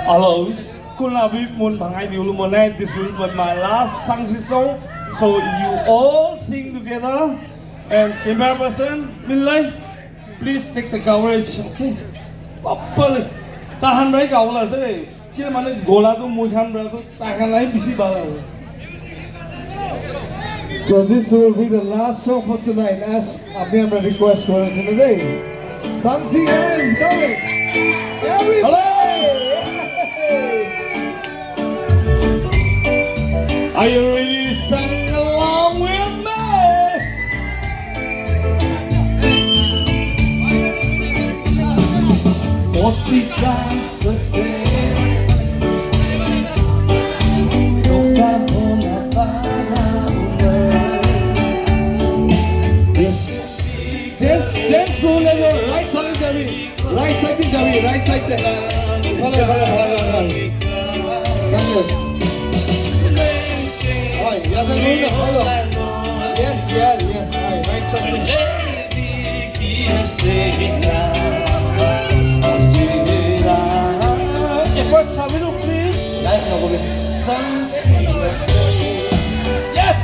Hello, Kunabi Mun Bangai Nulumone. This will be my last Sangsi song. So you all sing together. And camera person, Minlay, please take the coverage. Okay. Properly. Tahan baik kau lah sih. Kira mana gola tu mujan beratu. Tahan lain bisi bala. So this will be the last song for tonight as a member request for today. Sangsi is going. Everybody! Are you ready to sing along with me? What we got to say? Dance go level, right side jabi, right side di jabi, right side de. Follow. Oh, yeah, the follow. Yes. Right side. First, Sabiru, please. Yes. Yes.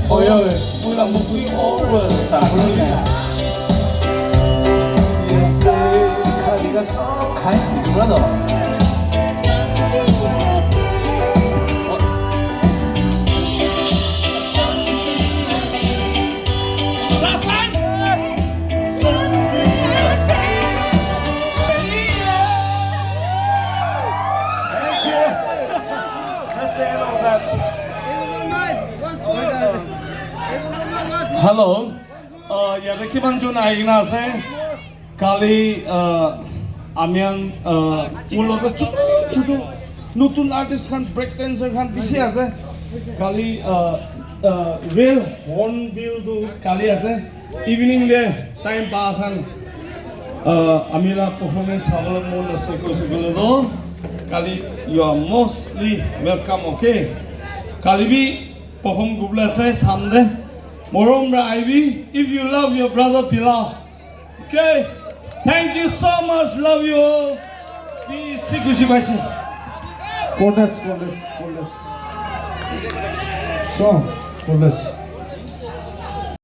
Oh yeah, pulang buku over tak boleh. Kalian kan itu berapa? Hello, ya kiman jun aina se kali amian mulo ke cucu nutun artist kan break dancer kan bisi ase kali real hornbill tu kali ase evening le time pa kan amila performance sabal mon ase ko sebele do kali you are mostly welcome, okay? Kali bi perform gubla se samde Moromra Ivy, if you love your brother Pelao, okay? Thank you so much, love you all. Please, Sikushibaishi. Chorus. So, chorus.